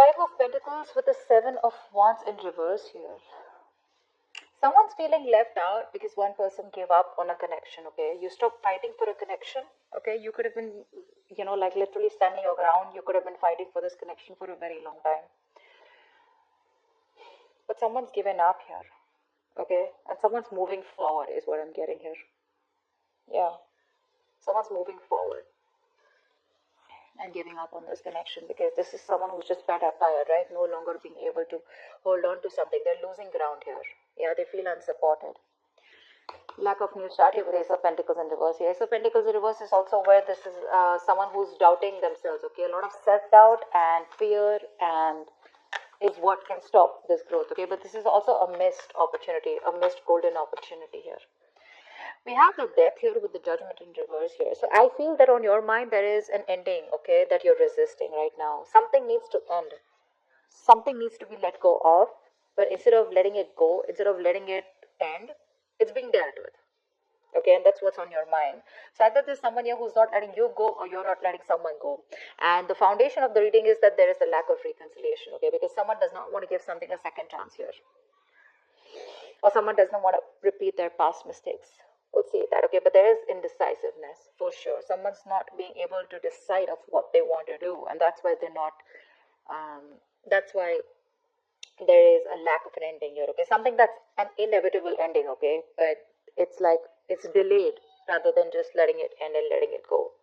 Five of Pentacles with the Seven of Wands in reverse here. Someone's feeling left out because one person gave up on a connection, okay? You stopped fighting for a connection, okay? You could have been, like literally standing your ground. You could have been fighting for this connection for a very long time. But someone's given up here, okay? And someone's moving forward is what I'm getting here. Yeah. Someone's moving forward and giving up on this connection because this is someone who's just fed up, tired, right? No longer being able to hold on to something. They're losing ground here. Yeah, they feel unsupported. Lack of new start here with Ace of Pentacles in reverse. Ace of Pentacles in reverse is also where this is someone who's doubting themselves, okay? A lot of self-doubt and fear and is what can stop this growth, okay? But this is also a missed opportunity, a missed golden opportunity here. We have the Death here with the Judgment in reverse here. So I feel that on your mind there is an ending, okay, that you're resisting right now. Something needs to end. Something needs to be let go of. But instead of letting it go, instead of letting it end, it's being dealt with. Okay, and that's what's on your mind. So either there's someone here who's not letting you go or you're not letting someone go. And the foundation of the reading is that there is a lack of reconciliation, okay, because someone does not want to give something a second chance here. Or someone does not want to repeat their past mistakes. We'll see that, okay, but there is indecisiveness for sure. Someone's not being able to decide of what they want to do, and that's why they're not, that's why there is a lack of an ending here, okay, something that's an inevitable ending, okay, but it's like, it's delayed rather than just letting it end and letting it go.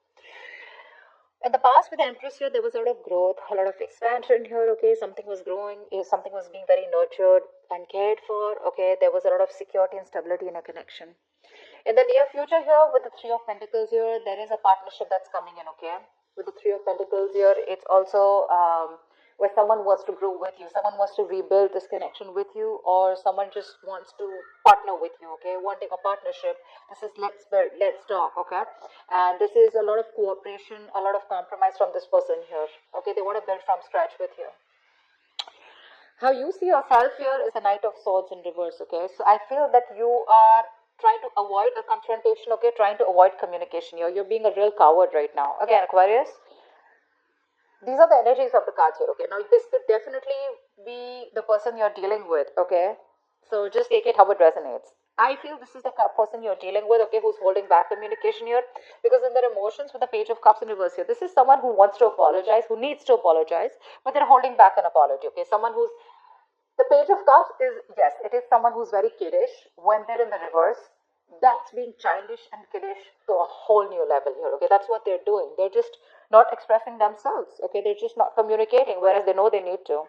In the past with the Empress here, there was a lot of growth, a lot of expansion here, okay, something was growing, something was being very nurtured and cared for, okay, there was a lot of security and stability in a connection. In the near future here, with the Three of Pentacles here, there is a partnership that's coming in, okay? With the Three of Pentacles here, it's also where someone wants to grow with you, someone wants to rebuild this connection with you, or someone just wants to partner with you, okay? Wanting a partnership. This is let's build, let's talk, okay? And this is a lot of cooperation, a lot of compromise from this person here, okay? They want to build from scratch with you. How you see yourself here is the Knight of Swords in reverse, okay? So I feel that you are trying to avoid a confrontation, okay? Trying to avoid communication here. You're being a real coward right now. Again, Aquarius, these are the energies of the cards here, okay? Now, this could definitely be the person you're dealing with, okay? So just take it how it resonates. I feel this is the person you're dealing with, okay, who's holding back communication here, because in their emotions with the Page of Cups in reverse here, this is someone who wants to apologize, who needs to apologize, but they're holding back an apology, okay? Someone who's, the Page of Cups is, yes, it is someone who's very kiddish when they're in the reverse. That's being childish and kiddish to a whole new level here, okay? That's what they're doing. They're just not expressing themselves, okay? They're just not communicating, whereas they know they need to.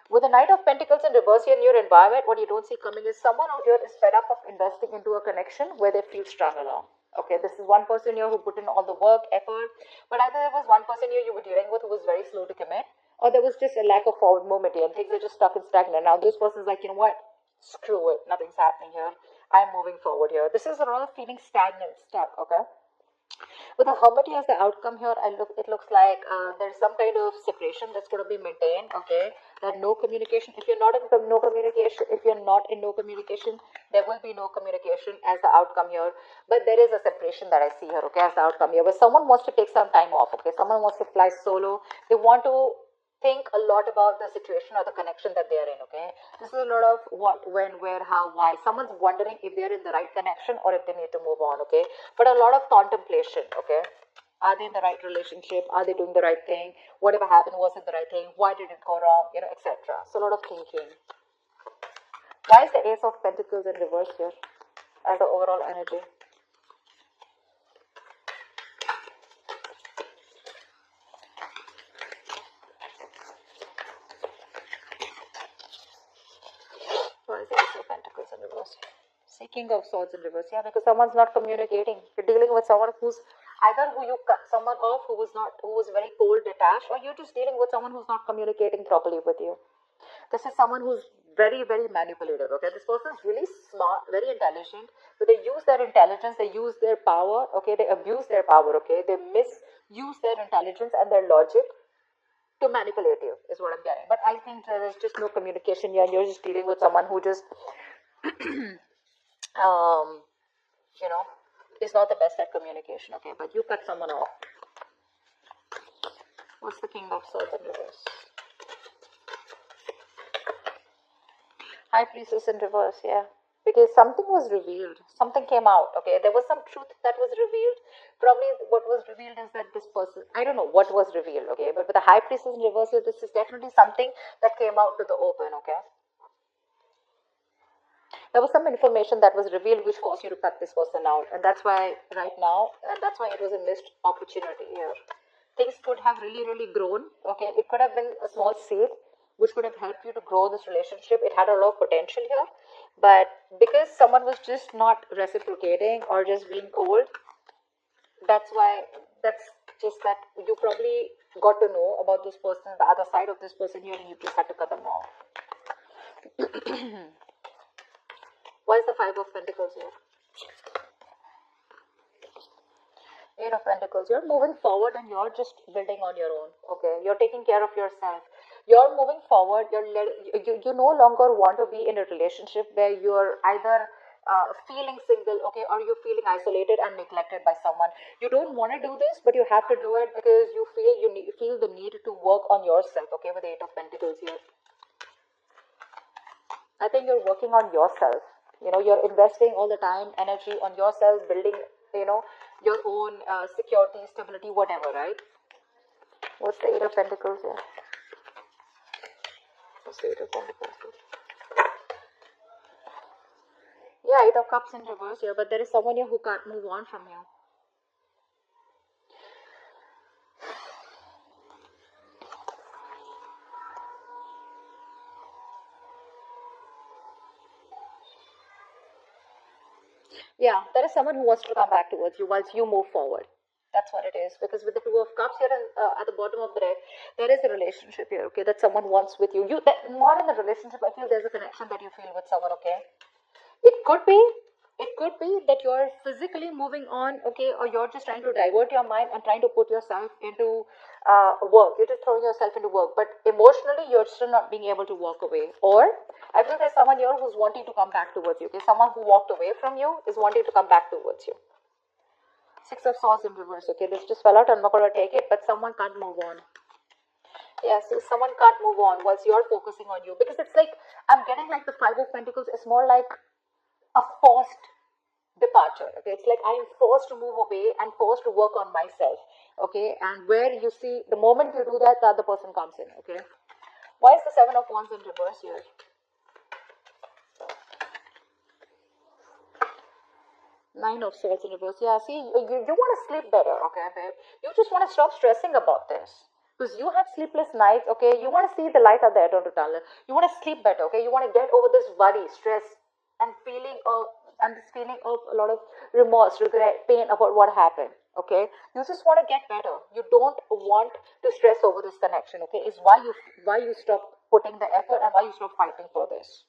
With the Knight of Pentacles in reverse here in your environment, what you don't see coming is someone out here is fed up of investing into a connection where they feel strung along. Okay, this is one person here who put in all the work, effort, but either there was one person here you were dealing with who was very slow to commit, or there was just a lack of forward movement here and things are just stuck and stagnant. Now this person's like, you know what? Screw it. Nothing's happening here. I'm moving forward here. This is a lot of feeling stagnant, stuck, okay? With the Hermit as the outcome here, it looks like there's some kind of separation that's going to be maintained, okay? That no communication. If you're not in no communication, there will be no communication as the outcome here. But there is a separation that I see here, okay, as the outcome here. But someone wants to take some time off, okay? Someone wants to fly solo. They want to think a lot about the situation or the connection that they are in, okay? This is a lot of what, when, where, how, why. Someone's wondering if they're in the right connection or if they need to move on, okay? But a lot of contemplation, okay? Are they in the right relationship? Are they doing the right thing? Whatever happened, was it the right thing? Why did it go wrong? You know, etc. So a lot of thinking. Why is the Ace of Pentacles in reverse here as the overall energy? King of Swords in reverse, yeah, because someone's not communicating. You're dealing with someone who's either who you cut someone off who was very cold, detached, or you're just dealing with someone who's not communicating properly with you. This is someone who's very, very manipulative, okay? This person is really smart, very intelligent, but they use their intelligence, they use their power, okay? They abuse their power, okay? They misuse their intelligence and their logic to manipulate you, is what I'm getting. But I think there's just no communication here, and you're just dealing with someone who just you know, is not the best at communication, okay? But you cut someone off. What's the King of Swords in reverse? High Priestess in reverse, yeah. Because something was revealed, something came out, okay? There was some truth that was revealed. Probably what was revealed is that this person, I don't know what was revealed, okay? But with the High Priestess in reverse, this is definitely something that came out to the open, okay? There was some information that was revealed which caused you to cut this person out. And that's why right now, and that's why it was a missed opportunity here. Things could have really, really grown, okay? It could have been a small seed which could have helped you to grow this relationship. It had a lot of potential here. But because someone was just not reciprocating or just being cold, that's why, that's just that you probably got to know about this person, the other side of this person here, and you just had to cut them off. Why is the Five of Pentacles here? Eight of Pentacles. You're moving forward and you're just building on your own. Okay, you're taking care of yourself. You're moving forward. You no longer want to be in a relationship where you're either feeling single, okay, or you're feeling isolated and neglected by someone. You don't want to do this, but you have to do it because you feel the need to work on yourself. Okay, with the Eight of Pentacles here. I think you're working on yourself. You know, you're investing all the time, energy on yourself, building, you know, your own security, stability, whatever, right? What's the Eight of Pentacles here? What's the Eight of Pentacles here? Yeah, Eight of Cups in reverse here, but there is someone here who can't move on from you. Yeah, there is someone who wants to come back towards you once you move forward. That's what it is. Because with the Two of Cups here and at the bottom of the deck, there is a relationship here, okay, that someone wants with you. More in the relationship, I feel there's a connection that you feel with someone, okay? It could be that you're physically moving on, okay, or you're just trying to divert your mind and trying to put yourself into work. You're just throwing yourself into work, but emotionally you're still not being able to walk away. Or I feel there's someone here who's wanting to come back towards you, okay? Someone who walked away from you is wanting to come back towards you. Six of Swords in reverse, okay? This just fell out. I'm not going to take it, but someone can't move on. Yeah, so someone can't move on whilst you're focusing on you. Because it's like, I'm getting like the Five of Pentacles is more like a forced departure, okay? It's like I am forced to move away and forced to work on myself, okay? And where you see, the moment you do that, the other person comes in, okay? Why is the Seven of Wands in reverse here? Nine of Swords in reverse. Yeah, see, you want to sleep better, okay, babe? You just want to stop stressing about this. Because you have sleepless nights, okay? You want to see the light at the end of the tunnel. You want to sleep better, okay? You want to get over this worry, stress, and this feeling of a lot of remorse, regret, pain about what happened, okay? You just want to get better. You don't want to stress over this connection, okay? It's why you stop putting the effort and why you stop fighting for this.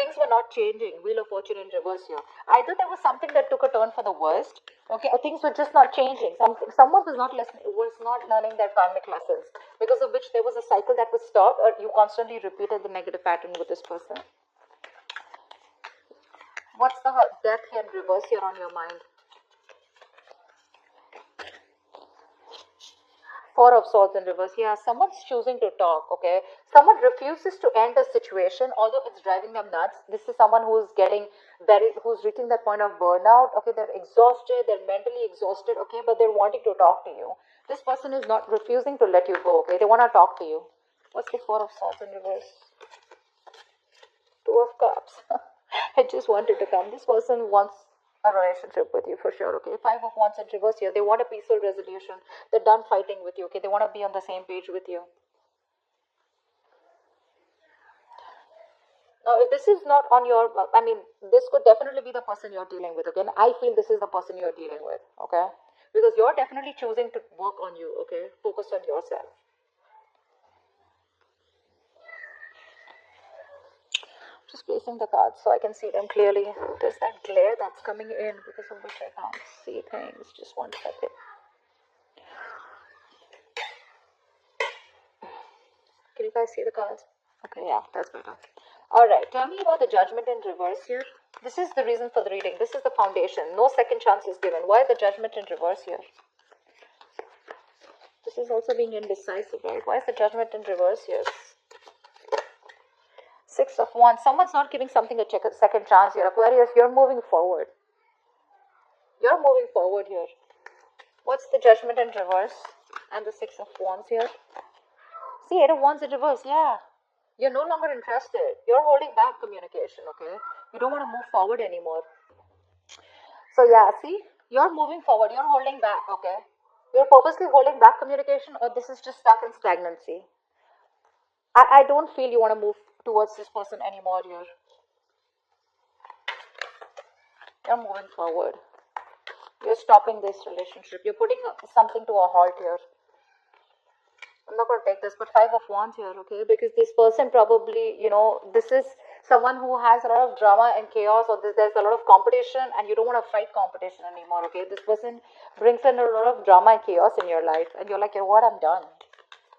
Things were not changing. Wheel of Fortune in reverse here. Either there was something that took a turn for the worst, okay, or things were just not changing. Someone was not learning their karmic lessons, because of which there was a cycle that was stopped, or you constantly repeated the negative pattern with this person. What's the Death here in reverse here on your mind? Four of Swords in reverse. Yeah, someone's choosing to talk, okay? Someone refuses to end a situation, although it's driving them nuts. This is someone who's who's reaching that point of burnout, okay? They're exhausted, they're mentally exhausted, okay? But they're wanting to talk to you. This person is not refusing to let you go, okay? They want to talk to you. What's the Four of Swords in reverse? Two of Cups. I just wanted to come. This person wants a relationship with you for sure, okay? Five of Wands in reverse here. They want a peaceful resolution. They're done fighting with you, okay? They want to be on the same page with you. Now, if this is not on your, I mean, this could definitely be the person you're dealing with, okay? And I feel this is the person you're dealing with, okay? Because you're definitely choosing to work on you, okay? Focus on yourself. Just placing the cards so I can see them clearly. There's that glare that's coming in because of which I can't see things. Just one second. Can you guys see the cards? Okay, yeah, that's better. Alright, tell me about the Judgment in reverse here. This is the reason for the reading. This is the foundation. No second chance is given. Why the Judgment in reverse here? This is also being indecisive, right? Why is the Judgment in reverse here? Six of Wands. Someone's not giving something a second chance here. Aquarius, you're moving forward. You're moving forward here. What's the Judgment in reverse? And the Six of Wands here. See, Eight of Wands in reverse. Yeah. You're no longer interested. You're holding back communication, okay? You don't want to move forward anymore. So yeah, see? You're moving forward. You're holding back, okay? You're purposely holding back communication, or this is just stuck in stagnancy. I don't feel you want to move towards this person anymore here. You're moving forward. You're stopping this relationship. You're putting something to a halt here. I'm not going to take this, but Five of Wands here, okay? Because this person probably, this is someone who has a lot of drama and chaos, or there's a lot of competition, and you don't want to fight competition anymore, okay? This person brings in a lot of drama and chaos in your life, and you're like, you know what, I'm done.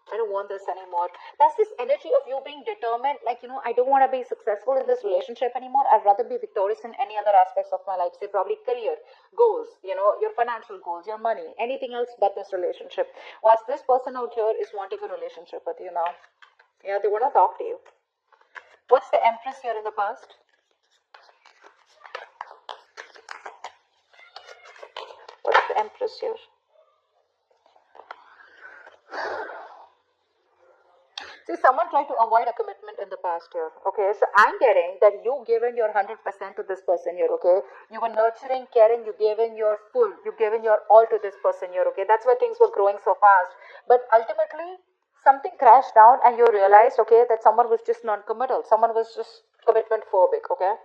I don't want this anymore. That's this energy of you being determined, like, I don't want to be successful in this relationship anymore. I'd rather be victorious in any other aspects of my life, say probably career, goals, your financial goals, your money, anything else but this relationship. Whilst this person out here is wanting a relationship with you now. Yeah, they want to talk to you. What's the Empress here in the past? What's the Empress here? See, someone tried to avoid a commitment in the past here, okay? So I'm getting that you given your 100% to this person here, okay? You were nurturing, caring, you given your full, you given your all to this person here, okay? That's why things were growing so fast. But ultimately, something crashed down and you realized, okay, that someone was just non-committal. Someone was just commitment phobic, okay?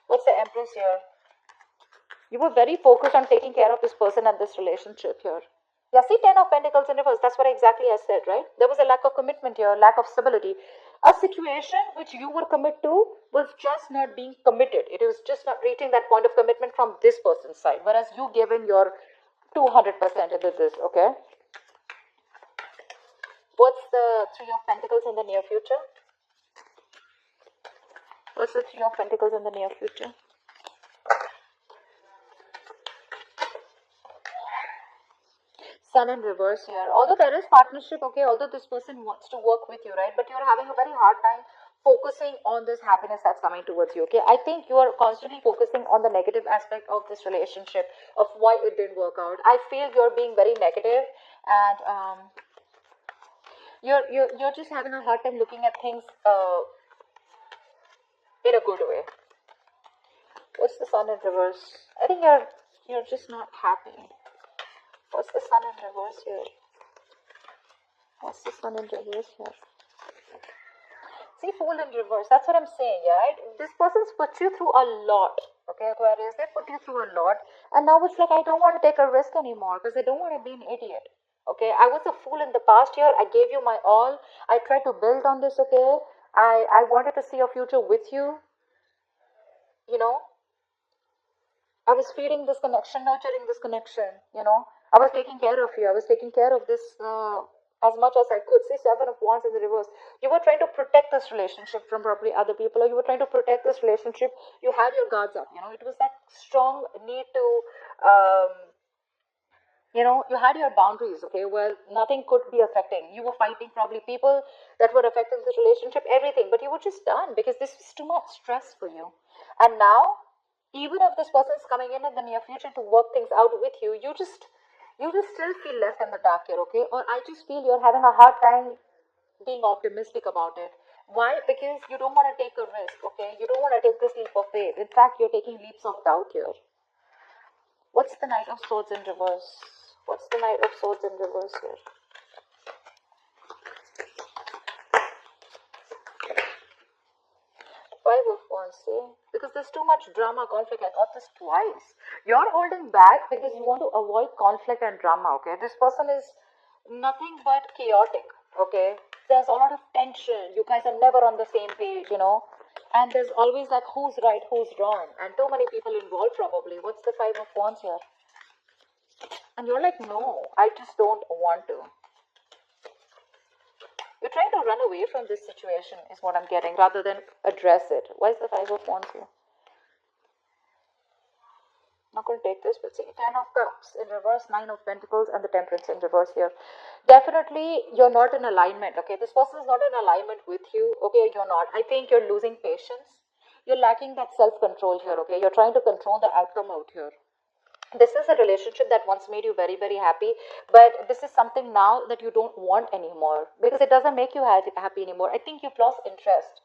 What's the Empress here? You were very focused on taking care of this person and this relationship here. Yeah, see, Ten of Pentacles in reverse. That's what exactly I said, right? There was a lack of commitment here, lack of stability. A situation which you were committed to was just not being committed. It was just not reaching that point of commitment from this person's side, whereas you gave in your 200% into this, okay? What's the Three of Pentacles in the near future? What's the Three of Pentacles in the near future? Sun in reverse here. Although there is partnership, okay, although this person wants to work with you, right, but you're having a very hard time focusing on this happiness that's coming towards you, okay? I think you are constantly focusing on the negative aspect of this relationship, of why it didn't work out. I feel you're being very negative, and you're just having a hard time looking at things in a good way. What's the Sun in reverse? I think you're just not happy. What's the Sun in reverse here? What's the Sun in reverse here? See, Fool in reverse. That's what I'm saying, yeah, right? This person's put you through a lot, okay, Aquarius? They put you through a lot, and now it's like, I don't want to take a risk anymore because I don't want to be an idiot, okay? I was a fool in the past year. I gave you my all. I tried to build on this, okay? I wanted to see a future with you, I was feeding this connection, nurturing this connection, I was taking care of you. I was taking care of this as much as I could. See, Seven of Wands in the reverse. You were trying to protect this relationship from probably other people, or you were trying to protect this relationship. You had your guards up, It was that strong need to, you had your boundaries, okay, where nothing could be affecting. You were fighting probably people that were affecting this relationship, everything, but you were just done because this was too much stress for you. And now, even if this person is coming in the near future to work things out with you, you just still feel left in the dark here, okay? Or I just feel you're having a hard time being optimistic about it. Why? Because you don't want to take a risk, okay? You don't want to take this leap of faith. In fact, you're taking leaps of doubt here. What's the Knight of Swords in reverse? What's the Knight of Swords in reverse here? Five of Wands, see? Because there's too much drama, conflict. I got this twice. You're holding back because you want to avoid conflict and drama, okay? This person is nothing but chaotic, okay? There's a lot of tension. You guys are never on the same page, And there's always like, who's right, who's wrong? And too many people involved probably. What's the Five of Wands here? And you're like, no, I just don't want to. You're trying to run away from this situation is what I'm getting, rather than address it. Why is the Five of Wands here? Not going to take this, but see, 10 of Cups in reverse, 9 of Pentacles, and the Temperance in reverse here. Definitely, you're not in alignment, okay? This person is not in alignment with you, okay? You're not. I think you're losing patience. You're lacking that self-control here, okay? You're trying to control the outcome out here. This is a relationship that once made you very, very happy, but this is something now that you don't want anymore because it doesn't make you happy anymore. I think you've lost interest.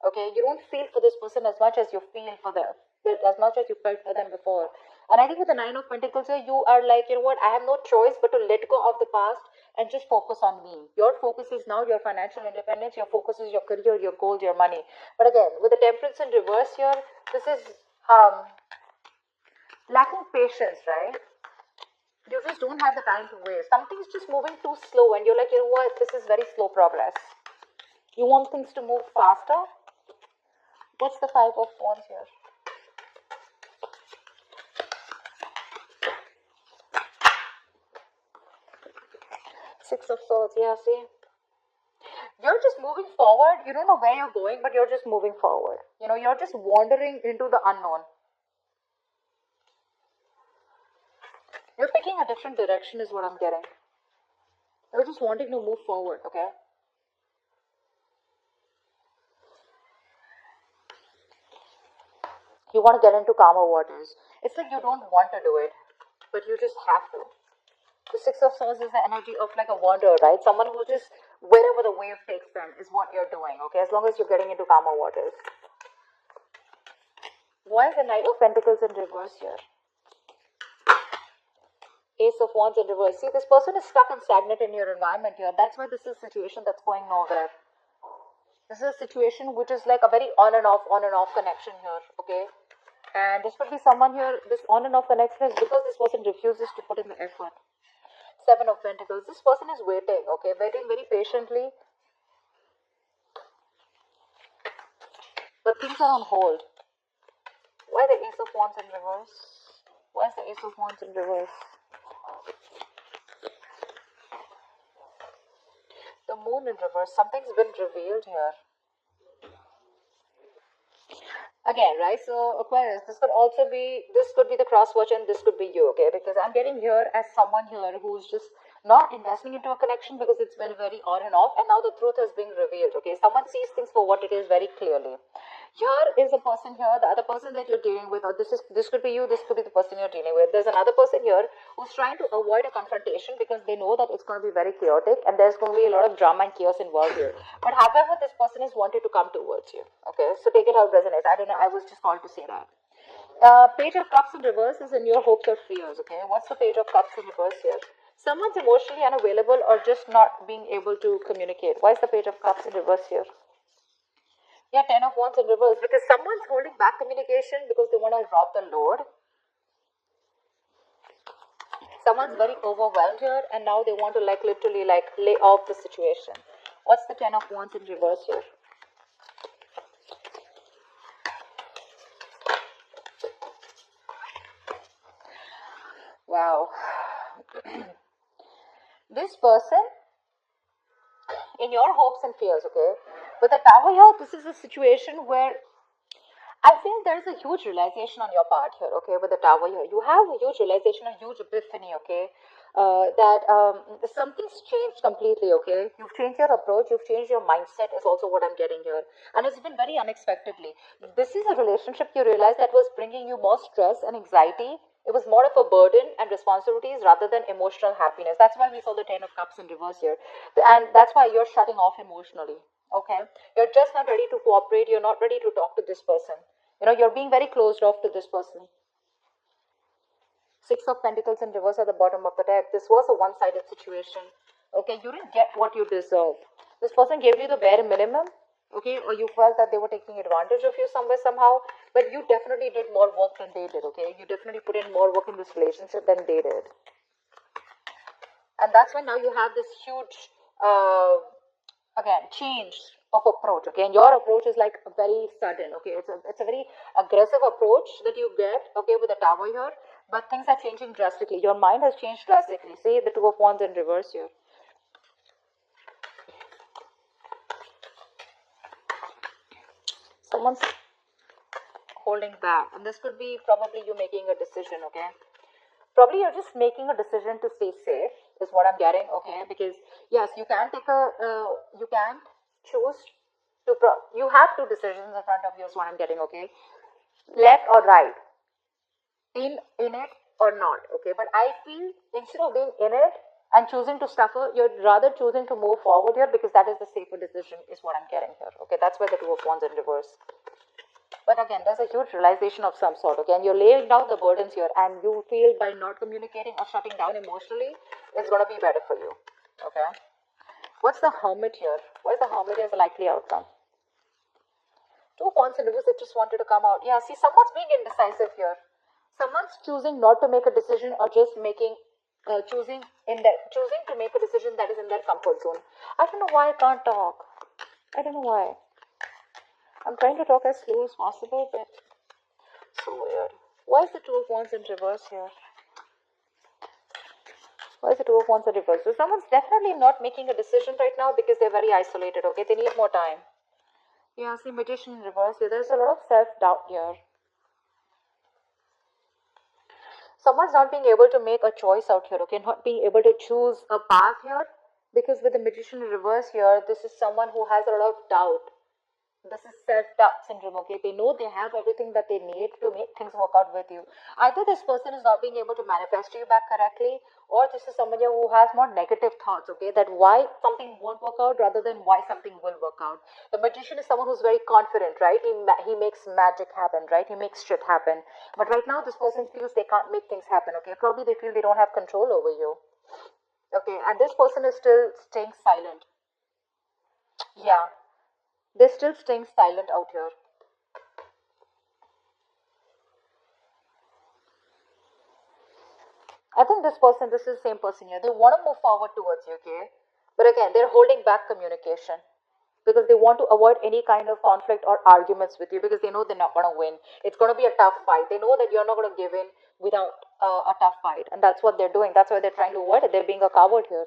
Okay, you don't feel for this person as much as you feel for them, as much as you felt for them before. And I think with the 9 of Pentacles here, you are like, you know what, I have no choice but to let go of the past and just focus on me. Your focus is now your financial independence, your focus is your career, your goals, your money. But again, with the Temperance in reverse here, this is lacking patience, right? You just don't have the time to waste. Something's just moving too slow and you're like, you know what, this is very slow progress. You want things to move faster. What's the 5 of Wands here? Six of Swords, yeah, see? You're just moving forward. You don't know where you're going, but you're just moving forward. You know, you're just wandering into the unknown. You're picking a different direction is what I'm getting. You're just wanting to move forward, okay? You want to get into calmer waters. It's like you don't want to do it, but you just have to. The Six of Swords is the energy of like a wanderer, right? Someone who just, wherever the wave takes them is what you're doing, okay? As long as you're getting into calmer waters. Why is the Knight of Pentacles in reverse here? Ace of Wands in reverse. See, this person is stuck and stagnant in your environment here. That's why this is a situation that's going nowhere. This is a situation which is like a very on and off connection here, okay? And this could be someone here, this on and off connection is because this person refuses to put in the effort. 7 of Pentacles. This person is waiting, okay? Waiting very patiently. But things are on hold. Why the Ace of Wands in reverse? Why is the Ace of Wands in reverse? The Moon in reverse. Something's been revealed here. Again, right? So Aquarius, this could be the cross watch and this could be you, okay? Because I'm getting here as someone here who's just not investing into a connection because it's been very on and off, and now the truth has been revealed, okay? Someone sees things for what it is very clearly. Here is a person here, the other person that you're dealing with, or this could be you, this could be the person you're dealing with. There's another person here who's trying to avoid a confrontation because they know that it's going to be very chaotic and there's going to be a lot of drama and chaos involved here. But however, this person is wanting to come towards you, okay? So take it how it resonates. I don't know, I was just called to say that. Page of Cups in reverse is in your hopes or fears, okay? What's the Page of Cups in reverse here? Someone's emotionally unavailable or just not being able to communicate. Why is the Page of Cups in reverse here? Yeah, 10 of Wands in reverse because someone's holding back communication because they want to drop the load. Someone's very overwhelmed here and now they want to like literally like lay off the situation. What's the 10 of Wands in reverse here? Wow. This person, in your hopes and fears, okay? With the Tower here, this is a situation where I feel there's a huge realization on your part here, okay, with the Tower here. You have a huge realization, a huge epiphany, okay, that something's changed completely, okay. You've changed your approach, you've changed your mindset is also what I'm getting here. And it's been very unexpectedly. This is a relationship you realize that was bringing you more stress and anxiety. It was more of a burden and responsibilities rather than emotional happiness. That's why we saw the 10 of Cups in reverse here. And that's why you're shutting off emotionally, okay. You're just not ready to cooperate. You're not ready to talk to this person. You know, you're being very closed off to this person. 6 of Pentacles in reverse at the bottom of the deck. This was a one-sided situation. Okay, you didn't get what you deserve. This person gave you the bare minimum. Okay, or you felt that they were taking advantage of you somewhere, somehow. But you definitely did more work than they did, okay? You definitely put in more work in this relationship than they did. And that's when now you have this huge, again, change of approach, okay? And your approach is like very sudden, okay? It's a very aggressive approach that you get, okay, with the Tower here. But things are changing drastically. Your mind has changed drastically. See, the 2 of Wands in reverse here. Someone's holding back. And this could be probably you making a decision, okay? Probably you're just making a decision to stay safe, is what I'm getting, okay? Because yes, you can take a, you can choose to, you have two decisions in front of you, is what I'm getting, okay? Left or right, in it or not, okay? But I feel instead of being in it and choosing to suffer, you're rather choosing to move forward here, because that is the safer decision, is what I'm getting here, okay? That's why the Two of Wands in reverse. But again, there's a huge realization of some sort, okay? And you're laying down the burdens here, and you feel by not communicating or shutting down emotionally, it's going to be better for you, okay? What's the Hermit here? What is the Hermit as a likely outcome? Two of Wands in reverse, it just wanted to come out. Yeah, see, someone's being indecisive here. Someone's choosing not to make a decision, or just making, choosing to make a decision that is in their comfort zone. I don't know why I can't talk. I don't know why. I'm trying to talk as slow as possible, but so weird. Why is the Two of Wands in reverse here? Why is the Two of Wands in reverse? So someone's definitely not making a decision right now because they're very isolated, okay? They need more time. Yeah, see, Magician in reverse here. There's a lot of self-doubt here. Someone's not being able to make a choice out here, okay? Not being able to choose a path here, because with the Magician in reverse here, this is someone who has a lot of doubt. This is self-doubt syndrome, okay? They know they have everything that they need to make things work out with you. Either this person is not being able to manifest you back correctly, or this is somebody who has more negative thoughts, okay? That why something won't work out rather than why something will work out. The Magician is someone who's very confident, right? He makes magic happen, right? He makes shit happen. But right now, this person feels they can't make things happen, okay? Probably they feel they don't have control over you. Okay, and this person is still staying silent. Yeah. They're still staying silent out here. I think this is the same person here. They want to move forward towards you, okay? But again, they're holding back communication because they want to avoid any kind of conflict or arguments with you, because they know they're not going to win. It's going to be a tough fight. They know that you're not going to give in without a tough fight. And that's what they're doing. That's why they're trying to avoid it. They're being a coward here.